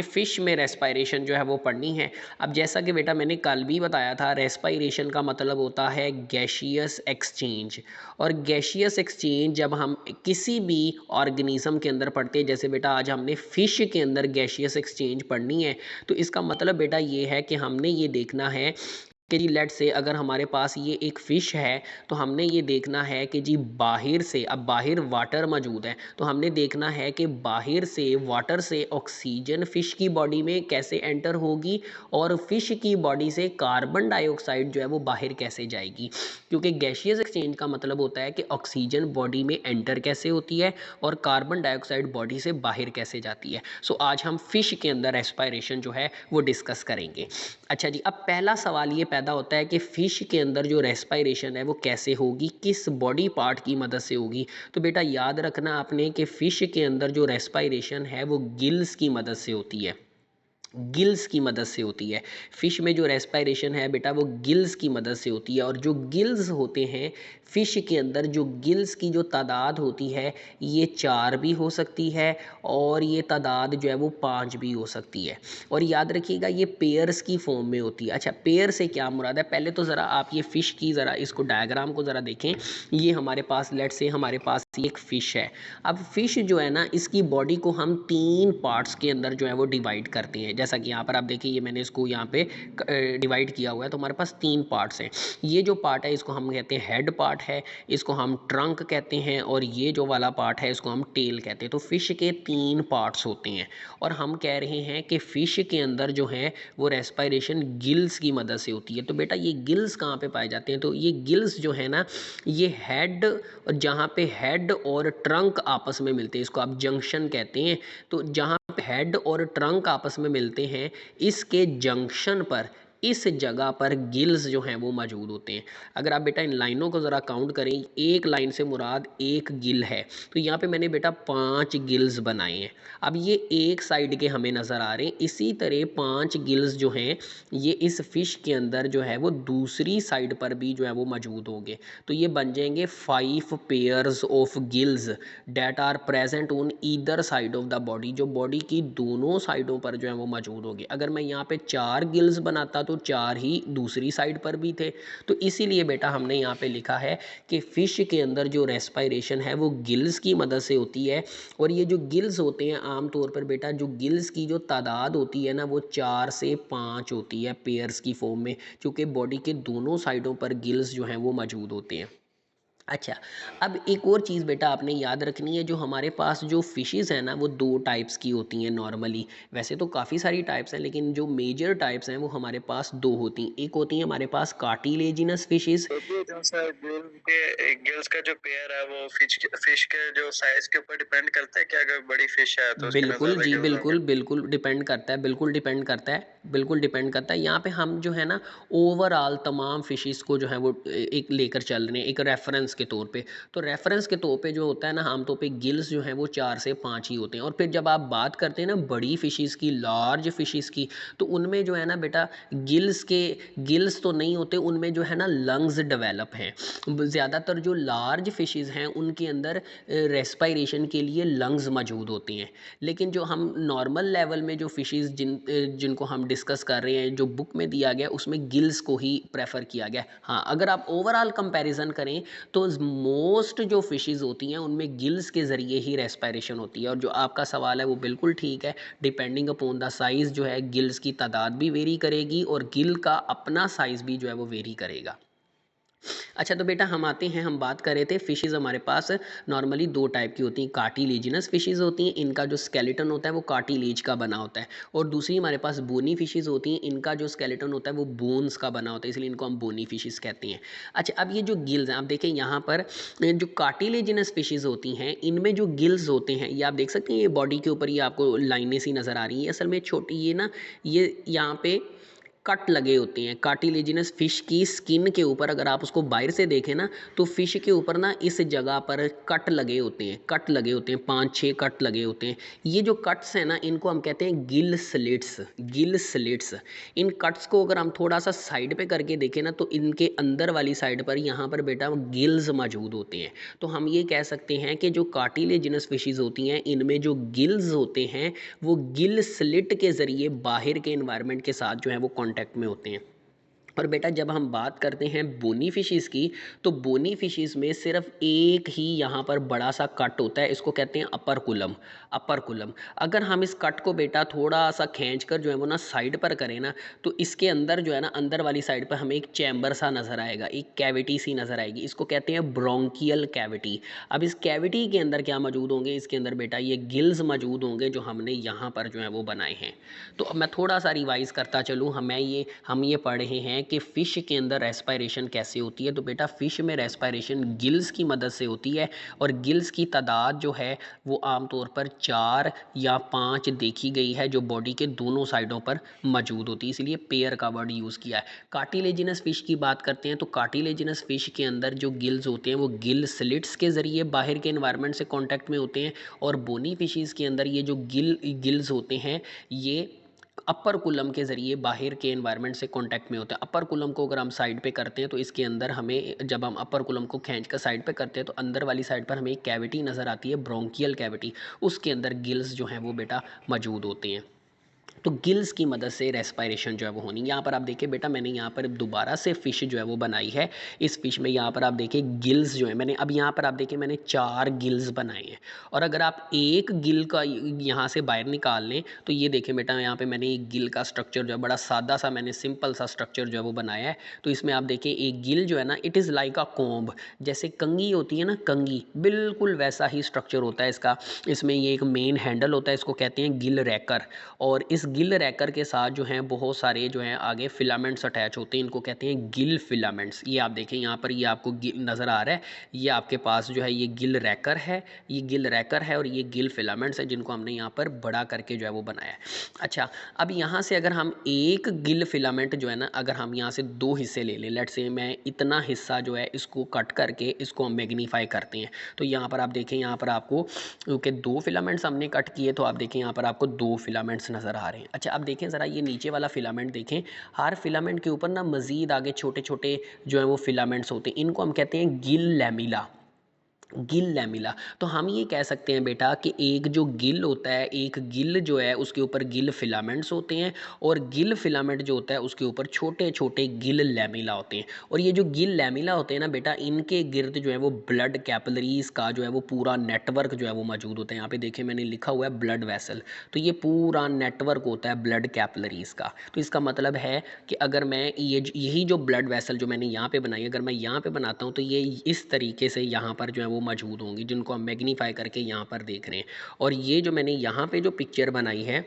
Fish में respiration जो है वो पढ़नी है। अब जैसा कि बेटा मैंने कल भी बताया था, रेस्पायरेशन का मतलब होता है गैशियस एक्सचेंज। और गैशियस एक्सचेंज जब हम किसी भी ऑर्गेनिज्म के अंदर पढ़ते हैं, जैसे बेटा आज हमने फिश के अंदर गैशियस एक्सचेंज पढ़नी है, तो इसका मतलब बेटा ये है कि हमने ये देखना है कि जी लेट से अगर हमारे पास ये एक फ़िश है, तो हमने ये देखना है कि जी बाहर से, अब बाहर वाटर मौजूद है, तो हमने देखना है कि बाहर से वाटर से ऑक्सीजन फ़िश की बॉडी में कैसे एंटर होगी और फ़िश की बॉडी से कार्बन डाइऑक्साइड जो है वो बाहर कैसे जाएगी। क्योंकि गैशियस एक्सचेंज का मतलब होता है कि ऑक्सीजन बॉडी में एंटर कैसे होती है और कार्बन डाइऑक्साइड बॉडी से बाहर कैसे जाती है। सो आज हम फ़िश के अंदर रेस्पायरेशन जो है वो डिस्कस करेंगे। अच्छा जी, अब पहला सवाल ये पैदा होता है कि फ़िश के अंदर जो रेस्पायरेशन है वो कैसे होगी, किस बॉडी पार्ट की मदद से होगी। तो बेटा याद रखना आपने कि फ़िश के अंदर जो रेस्पायरेशन है वो गिल्स की मदद से होती है। गिल्स की मदद से होती है। फ़िश में जो रेस्पायरेशन है बेटा वो गिल्स की मदद से होती है। और जो गिल्स होते हैं फ़िश के अंदर, जो गिल्स की जो तादाद होती है, ये 4 भी हो सकती है और ये तादाद जो है वो 5 भी हो सकती है। और याद रखिएगा ये पेयर्स की फॉर्म में होती है। अच्छा, पेयर से क्या मुराद है, पहले तो ज़रा आप ये फ़िश की ज़रा इसको डायग्राम को ज़रा देखें। ये हमारे पास लेट से हमारे पास एक फ़िश है। अब फ़िश जो है ना, इसकी बॉडी को हम 3 पार्ट्स के अंदर जो है वो डिवाइड करते हैं। जैसा कि यहाँ पर आप देखिए, ये मैंने इसको यहाँ पे डिवाइड किया हुआ है, तो हमारे पास 3 पार्ट्स हैं। ये जो पार्ट है इसको हम कहते हैं हेड पार्ट है, इसको हम ट्रंक कहते हैं, और ये जो वाला पार्ट है इसको हम टेल कहते हैं। तो फ़िश के 3 पार्ट्स होते हैं और हम कह रहे हैं कि फ़िश के अंदर जो है वो रेस्पायरेशन गिल्स की मदद से होती है। तो बेटा ये गिल्स कहाँ पे पाए जाते हैं, तो ये गिल्स जो है ना, ये हेड, और जहाँ पे हेड और ट्रंक आपस में मिलते हैं इसको आप जंक्शन कहते हैं। तो जहाँ पे हेड और ट्रंक आपस में मिलते हैं, इसके जंक्शन पर, इस जगह पर गिल्स जो हैं वो मौजूद होते हैं। अगर आप बेटा इन लाइनों को ज़रा काउंट करें, एक लाइन से मुराद एक गिल है, तो यहाँ पे मैंने बेटा 5 गिल्स बनाए हैं। अब ये एक साइड के हमें नज़र आ रहे हैं, इसी तरह 5 गिल्स जो हैं ये इस फिश के अंदर जो है वो दूसरी साइड पर भी जो है वो मौजूद होंगे। तो ये बन जाएंगे 5 pairs of gills that are present on either side of the body, जो बॉडी की दोनों साइडों पर जो है वो मौजूद होंगे। अगर मैं यहाँ पे 4 गिल्स बनाता तो 4 ही दूसरी साइड पर भी थे। तो इसीलिए बेटा हमने यहाँ पे लिखा है कि फ़िश के अंदर जो रेस्पायरेशन है वो गिल्स की मदद से होती है। और ये जो गिल्स होते हैं आमतौर पर बेटा, जो गिल्स की जो तादाद होती है ना, वो 4 से 5 होती है पेयर्स की फॉर्म में, क्योंकि बॉडी के दोनों साइडों पर गिल्स जो हैं वो मौजूद होते हैं। अच्छा, अब एक और चीज़ बेटा आपने याद रखनी है, जो हमारे पास जो फ़िशेज़ हैं ना वो 2 टाइप्स की होती हैं नॉर्मली। वैसे तो काफ़ी सारी टाइप्स हैं, लेकिन जो मेजर टाइप्स हैं वो हमारे पास 2 होती हैं। एक होती हैं हमारे पास कार्टिलेजिनस फ़िशेज़। तो भी जैसा गिल्स का जो पेयर है वो फिश के जो साइज के ऊपर डिपेंड करता है कि अगर बड़ी फिश है तो उसके अंदर बिल्कुल ज्यादा जी, गिल्स होंगे। बिल्कुल, बिल्कुल डिपेंड करता है, बिल्कुल डिपेंड करता है, बिल्कुल डिपेंड करता है। यहाँ पे हम जो है ना ओवरऑल तमाम फ़िशेज़ को जो है वो एक लेकर चल रहे हैं, एक रेफ़रेंस के तौर पे। तो रेफ़रेंस के तौर पे जो होता है ना, आम तौर पे गिल्स जो हैं वो 4 से 5 ही होते हैं। और फिर जब आप बात करते हैं ना बड़ी फ़िशेज़ की, लार्ज फ़िशेज़ की, तो उनमें जो है ना बेटा गिल्स तो नहीं होते, उनमें जो है ना लंग्स डेवलप हैं। ज़्यादातर जो लार्ज फ़िशेज़ हैं उनके अंदर रेस्पायरेशन के लिए लंग्स मौजूद होते हैं। लेकिन जो हम नॉर्मल लेवल में जो फ़िशेज़ जिनको हम डिस्कस कर रहे हैं, जो बुक में दिया गया उसमें गिल्स को ही प्रेफर किया गया है। हाँ, अगर आप ओवरऑल कंपैरिजन करें तो मोस्ट जो फ़िशेज़ होती हैं उनमें गिल्स के ज़रिए ही रेस्पायरेशन होती है। और जो आपका सवाल है वो बिल्कुल ठीक है, डिपेंडिंग अपॉन द साइज़ जो है गिल्स की तादाद भी वेरी करेगी और गिल का अपना साइज़ भी जो है वो वेरी करेगा। अच्छा, तो बेटा हम आते हैं, हम बात कर रहे थे फ़िशेज़ हमारे पास नॉर्मली 2 टाइप की होती हैं। कार्टिलेजिनस फ़िशेज़ होती हैं, इनका जो स्केलेटन होता है वो कार्टिलेज का बना होता है। और दूसरी हमारे पास बोनी फ़िशेज़ होती हैं, इनका जो स्केलेटन होता है वो बोन्स का बना होता है, इसलिए इनको हम बोनी फ़िशेज़ कहते हैं। अच्छा, अब ये जो गिल्स हैं, आप देखें यहाँ पर जो कार्टिलेजिनस फ़िशेज़ होती हैं इनमें जो गिल्स होते हैं, ये आप देख सकते हैं, ये बॉडी के ऊपर ये आपको लाइनें सी नज़र आ रही हैं। असल में छोटी ये ना, ये यहाँ पे कट लगे होते हैं। कार्टिलेजिनस फिश की स्किन के ऊपर अगर आप उसको बाहर से देखें ना, तो फिश के ऊपर ना इस जगह पर कट लगे होते हैं, कट लगे होते हैं, 5-6 कट लगे होते हैं। ये जो कट्स हैं ना, इनको हम कहते हैं गिल स्लिट्स, गिल स्लिट्स। इन कट्स को अगर हम थोड़ा सा साइड पे करके देखें ना, तो इनके अंदर वाली साइड पर यहाँ पर बेटा गिल्स मौजूद होते हैं। तो हम ये कह सकते हैं कि जो कार्टिलेजिनस फिशेज होती हैं, इनमें जो गिल्स होते हैं वो गिल स्लिट के ज़रिए बाहर के इन्वायरमेंट के साथ जो है वो कांटेक्ट में होते हैं। और बेटा जब हम बात करते हैं बोनी फिशेस की, तो बोनी फिशेस में सिर्फ एक ही यहाँ पर बड़ा सा कट होता है, इसको कहते हैं अपर कुलम, अपर कुलम। अगर हम इस कट को बेटा थोड़ा सा खींच कर जो है वो ना साइड पर करें ना, तो इसके अंदर जो है ना, अंदर वाली साइड पर हमें एक चैम्बर सा नज़र आएगा, एक कैविटी सी नज़र आएगी, इसको कहते हैं ब्रोंकियल कैविटी। अब इस कैविटी के अंदर क्या मौजूद होंगे, इसके अंदर बेटा ये गिल्स मौजूद होंगे जो हमने यहाँ पर जो है वो बनाए हैं। तो अब मैं थोड़ा सा रिवाइज़ करता चलूँ, हम ये पढ़ रहे हैं कि फ़िश के अंदर रेस्पायरेशन कैसे होती है। तो बेटा फ़िश में रेस्पायरेशन गिल्स की मदद से होती है, और गिल्स की तादाद जो है वो आमतौर पर 4 या 5 देखी गई है, जो बॉडी के दोनों साइडों पर मौजूद होती है, इसलिए पेयर का वर्ड यूज़ किया है। कार्टिलेजिनस फ़िश की बात करते हैं, तो कार्टिलेजिनस फ़िश के अंदर जो गिल्स होते हैं वो गिल स्लिट्स के ज़रिए बाहर के इन्वायरमेंट से कॉन्टैक्ट में होते हैं, और बोनी फिशीज़ के अंदर ये जो गिल्स होते हैं ये अपर कुलम के ज़रिए बाहर के एनवायरनमेंट से कांटेक्ट में होते हैं। अपर कुलम को अगर हम साइड पे करते हैं, तो इसके अंदर हमें, जब हम अपर कुलम को खींच कर साइड पे करते हैं, तो अंदर वाली साइड पर हमें एक कैविटी नज़र आती है, ब्रोंकियल कैविटी। उसके अंदर गिल्स जो हैं वो बेटा मौजूद होते हैं। तो गिल्स की मदद से रेस्पायरेशन जो है वो होनी। यहाँ पर आप देखिए बेटा, मैंने यहाँ पर दोबारा से फ़िश जो है वो बनाई है। इस फ़िश में यहाँ पर आप देखिए गिल्स जो है, मैंने अब यहाँ पर आप देखिए मैंने 4 गिल्स बनाए हैं। और अगर आप एक गिल का यहाँ से बाहर निकाल लें, तो ये देखें बेटा, यहाँ पे मैंने एक गिल का स्ट्रक्चर जो है बड़ा सादा सा, मैंने सिंपल सा स्ट्रक्चर जो है वो बनाया है। तो इसमें आप देखिए एक गिल जो है ना, it is like a comb, जैसे कंघी होती है ना, कंघी, बिल्कुल वैसा ही स्ट्रक्चर होता है इसका। इसमें ये एक मेन हैंडल होता है, इसको कहते हैं गिल रैकर। और इस गिल रैकर के साथ जो हैं बहुत सारे जो हैं आगे फिलामेंट्स अटैच होते हैं, इनको कहते हैं गिल फिलामेंट्स। ये आप देखें यहाँ पर, ये आपको नज़र आ रहा है, ये आपके पास जो है ये गिल रैकर है, ये गिल रैकर है, और ये गिल फिलामेंट्स है जिनको हमने यहाँ पर बड़ा करके जो है वो बनाया है। अच्छा, अब यहाँ से अगर हम एक गिल फिलामेंट जो है ना, अगर हम यहाँ से 2 हिस्से ले लें, लेट्स से मैं इतना हिस्सा जो है इसको कट करके इसको हम मैग्नीफाई करते हैं, तो यहाँ पर आप देखें, यहाँ पर आपको क्योंकि 2 फिलामेंट्स हमने कट किए, तो आप देखें यहाँ पर आपको 2 फिलामेंट्स नज़र आ रहे हैं। अच्छा, अब देखें ज़रा ये नीचे वाला फिलामेंट देखें, हर फिलामेंट के ऊपर ना मज़ीद आगे छोटे छोटे जो है वो फिलामेंट्स होते हैं, इनको हम कहते हैं गिल लैमिला, गिल लैमिला। तो हम ये कह सकते हैं बेटा कि एक जो गिल होता है, एक गिल जो है उसके ऊपर गिल फिलामेंट्स होते हैं, और गिल फिलामेंट जो होता है उसके ऊपर छोटे छोटे गिल लैमिला होते हैं। और ये जो गिल लैमिला होते हैं ना बेटा, इनके गिर्द जो है वो ब्लड कैपिलरीज का जो है वो पूरा नेटवर्क जो है वो मौजूद होता है। यहाँ पे देखिए मैंने लिखा हुआ है ब्लड वेसल, तो ये पूरा नेटवर्क होता है ब्लड कैपिलरीज का। तो इसका मतलब है कि अगर मैं यही जो ब्लड वेसल जो मैंने यहाँ पे बनाई, अगर मैं यहाँ पे बनाता हूँ, तो ये इस तरीके से यहाँ पर जो है वो मौजूद होंगी, जिनको हम मैग्नीफाई करके यहाँ पर देख रहे हैं। और ये जो मैंने यहाँ पे जो पिक्चर बनाई है,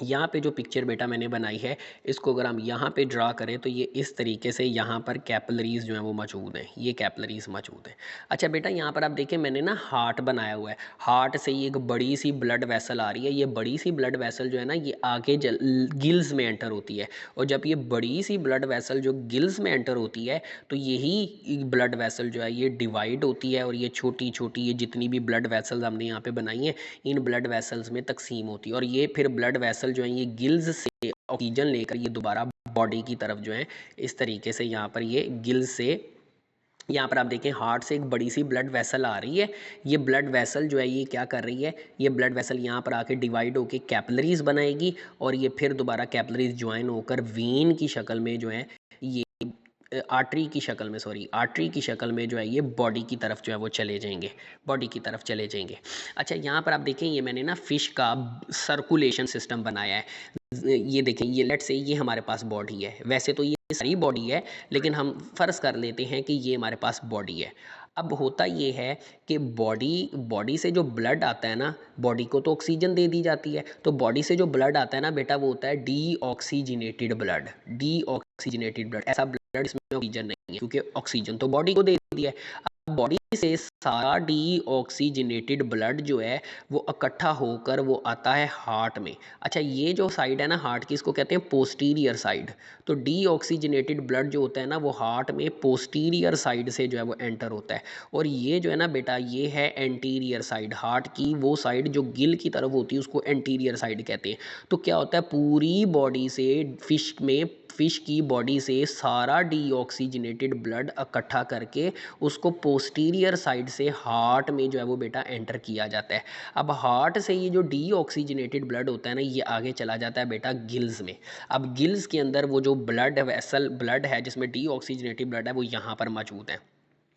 यहाँ पे जो पिक्चर बेटा मैंने बनाई है, इसको अगर हम यहाँ पे ड्रा करें, तो ये इस तरीके से यहाँ पर कैपिलरीज जो हैं वो मौजूद हैं, ये कैपिलरीज मौजूद हैं। अच्छा बेटा, यहाँ पर आप देखें मैंने ना हार्ट बनाया हुआ है, हार्ट से ये एक बड़ी सी ब्लड वेसल आ रही है। ये बड़ी सी ब्लड वेसल जो है ना, ये आगे गिल्स में एंटर होती है, और जब ये बड़ी सी ब्लड वेसल जो गिल्स में एंटर होती है, तो यही ब्लड वेसल जो है ये डिवाइड होती है, और ये छोटी छोटी ये जितनी भी ब्लड वेसल्स हमने यहाँ पे बनाई हैं, इन ब्लड वेसल्स में तकसीम होती है। और ये फिर ब्लड वेसल जो है ये गिल्स से ऑक्सीजन लेकर ये दोबारा बॉडी की तरफ जो है इस तरीके से यहाँ पर ये गिल्स से, यहाँ पर आप देखें हार्ट से एक बड़ी सी ब्लड वेसल आ रही है। ये ब्लड वेसल जो है ये क्या कर रही है, ये ब्लड वेसल यहाँ पर आके डिवाइड होकर कैपिलरीज बनाएगी, और ये फिर दोबारा कैपिलरीज ज्वाइन होकर वेन की शक्ल में जो है ये आर्टरी की शक्ल में, सॉरी आर्टरी की शक्ल में जो है ये बॉडी की तरफ जो है वो चले जाएंगे, बॉडी की तरफ चले जाएंगे। अच्छा, यहाँ पर आप देखें ये मैंने ना फ़िश का सर्कुलेशन सिस्टम बनाया है। ये देखें, ये लेट्स से ये हमारे पास बॉडी है, वैसे तो ये सारी बॉडी है, लेकिन हम फ़र्ज़ कर लेते हैं कि ये हमारे पास बॉडी है। अब होता ये है कि बॉडी से जो ब्लड आता है ना, बॉडी को तो ऑक्सीजन दे दी जाती है, तो बॉडी से जो ब्लड आता है ना बेटा, वो होता है डीऑक्सीजनेटेड ब्लड, डीऑक्सीजनेटेड ब्लड। ऐसा ब्लड इसमें ऑक्सीजन नहीं है, क्योंकि ऑक्सीजन तो बॉडी को दे दी है। अब बॉडी से सारा डीऑक्सीजनेटेड ब्लड जो है वो इकट्ठा होकर वो आता है हार्ट में। अच्छा, ये जो साइड है ना हार्ट की, इसको कहते हैं पोस्टीरियर साइड। तो डीऑक्सीजनेटेड ब्लड जो होता है ना वो हार्ट में पोस्टीरियर साइड से जो है वो एंटर होता है। और ये जो है ना बेटा, ये है एंटीरियर साइड, हार्ट की वो साइड जो गिल की तरफ होती है उसको एंटीरियर साइड कहते हैं। तो क्या होता है, पूरी बॉडी से फिश की बॉडी से सारा डीऑक्सीजनेटेड ब्लड इकट्ठा करके उसको पोस्टीरियर साइड से हार्ट में जो है वो बेटा एंटर किया जाता है। अब हार्ट से ये जो डीऑक्सीजनेटेड ब्लड होता है ना ये आगे चला जाता है बेटा गिल्स में। अब गिल्स के अंदर वो जो ब्लड वेसल ब्लड है जिसमें डीऑक्सीजनेटेड ब्लड है वो यहाँ पर मौजूद है।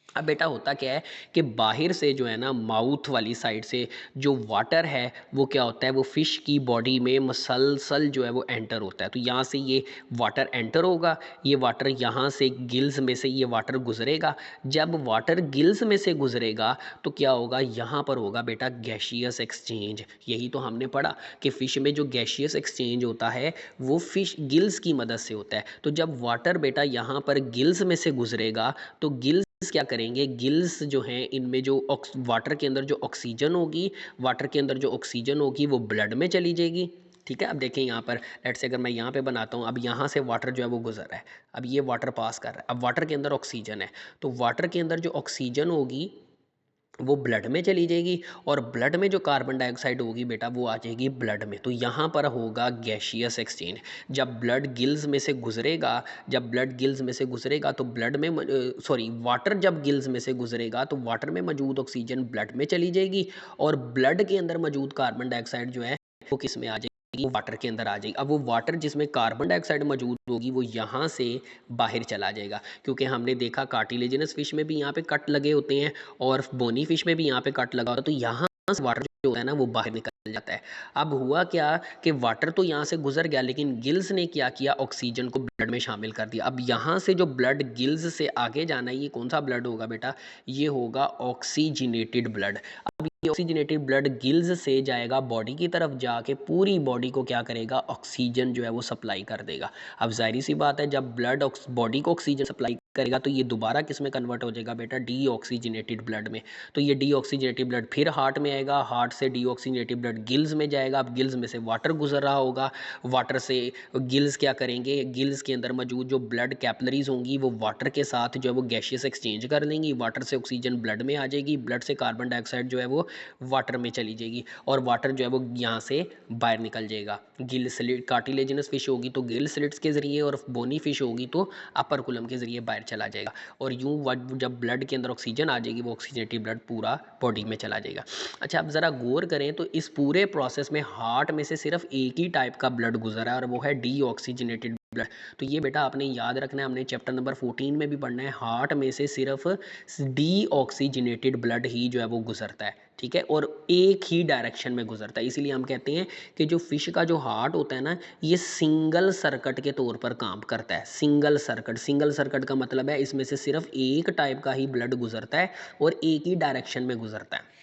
अब बेटा होता क्या है कि बाहर से जो है ना माउथ वाली साइड से जो वाटर है वो क्या होता है, वो फिश की बॉडी में मसलसल जो है वो एंटर होता है। तो यहाँ से ये वाटर एंटर होगा, ये वाटर यहाँ से गिल्स में से ये वाटर गुजरेगा। जब वाटर गिल्स में से गुजरेगा तो क्या होगा, यहाँ पर होगा बेटा गैशियस एक्सचेंज। यही तो हमने पढ़ा कि फ़िश में जो गैशियस एक्सचेंज होता है वो फिश गिल्स की मदद से होता है। तो जब वाटर बेटा यहाँ पर गिल्स में से गुजरेगा तो गिल्स क्या करेंगे, गिल्स जो हैं इनमें जो वाटर के अंदर जो ऑक्सीजन होगी, वाटर के अंदर जो ऑक्सीजन होगी वो ब्लड में चली जाएगी। ठीक है, अब देखें यहाँ पर लेट से अगर मैं यहाँ पे बनाता हूँ, अब यहाँ से वाटर जो है वो गुजर रहा है, अब ये वाटर पास कर रहा है, अब वाटर के अंदर ऑक्सीजन है, तो वाटर के अंदर जो ऑक्सीजन होगी वो ब्लड में चली जाएगी और ब्लड में जो कार्बन डाइऑक्साइड होगी बेटा वो आ जाएगी ब्लड में। तो यहाँ पर होगा गैशियस एक्सचेंज। जब ब्लड गिल्स में से गुजरेगा, जब ब्लड गिल्स में से गुजरेगा तो ब्लड में सॉरी वाटर जब गिल्स में से गुजरेगा तो वाटर में मौजूद ऑक्सीजन ब्लड में चली जाएगी और ब्लड के अंदर मौजूद कार्बन डाइऑक्साइड जो है वो किस में आ जाएगी, वो वाटर के अंदर आ जाएगी। अब वो वाटर जिसमें कार्बन डाइऑक्साइड मौजूद होगी वो यहाँ से बाहर चला जाएगा, क्योंकि हमने देखा कार्टिलेजिनस फिश में भी यहाँ पे कट लगे होते हैं और बोनी फिश में भी यहाँ पे कट लगा होता है। तो यहाँ से वाटर जो होता है ना वो बाहर निकल जाता है। अब हुआ क्या कि वाटर तो यहाँ से गुजर गया लेकिन गिल्स ने क्या किया, ऑक्सीजन को ब्लड में शामिल कर दिया। अब यहाँ से जो ब्लड गिल्स से आगे जाना है ये कौन सा ब्लड होगा बेटा, ये होगा ऑक्सीजनेटेड ब्लड। अब ये ऑक्सीजनेटेड ब्लड गिल्स से जाएगा बॉडी की तरफ, जाके पूरी बॉडी को क्या करेगा, ऑक्सीजन जो है वो सप्लाई कर देगा। अब जाहिर सी बात है जब ब्लड बॉडी को ऑक्सीजन सप्लाई करेगा तो ये दोबारा किस में कन्वर्ट हो जाएगा बेटा, डीऑक्सीजनेटेड ब्लड में। तो ये डीऑक्सीजनेटेड ब्लड फिर हार्ट में आएगा, हार्ट से डीऑक्सीजनेटेड ब्लड गिल्स में जाएगा। अब गिल्स में से वाटर गुजर रहा होगा, वाटर से गिल्स क्या करेंगे, गिल्स के अंदर मौजूद जो ब्लड कैपलरीज होंगी वो वाटर के साथ जो है वो गैशियस एक्सचेंज कर लेंगी, वाटर से ऑक्सीजन ब्लड में आ जाएगी, ब्लड से कार्बन डाइऑक्साइड जो है वो वाटर में चली जाएगी और वाटर जो है वो यहाँ से बाहर निकल जाएगा। गिल स्लिट कार्टिलेजिनस फिश होगी तो गिल स्लिट्स के ज़रिए और बोनी फिश होगी तो अपर कुलम के ज़रिए बाहर चला जाएगा। और यूँ जब ब्लड के अंदर ऑक्सीजन आ जाएगी वो ऑक्सीजनेटेड ब्लड पूरा बॉडी में चला जाएगा। अच्छा, अब ज़रा गौर करें तो इस पूरे प्रोसेस में हार्ट में से सिर्फ एक ही टाइप का ब्लड गुजरा है और वो है डीऑक्सीजनेटेड ब्लड। तो ये बेटा आपने याद रखना है, हमने चैप्टर नंबर 14 में भी पढ़ना है, हार्ट में से सिर्फ डीऑक्सीजनेटेड ब्लड ही जो है वो गुजरता है। ठीक है, और एक ही डायरेक्शन में गुजरता है। इसीलिए हम कहते हैं कि जो फिश का जो हार्ट होता है ना ये सिंगल सर्किट के तौर पर काम करता है। सिंगल सर्किट, सिंगल सर्किट का मतलब है इसमें से सिर्फ एक टाइप का ही ब्लड गुजरता है और एक ही डायरेक्शन में गुजरता है।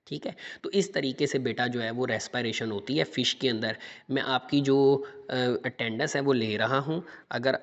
ठीक है, तो इस तरीके से बेटा जो है वो रेस्पिरेशन होती है फ़िश के अंदर। मैं आपकी जो अटेंडेंस है वो ले रहा हूँ, अगर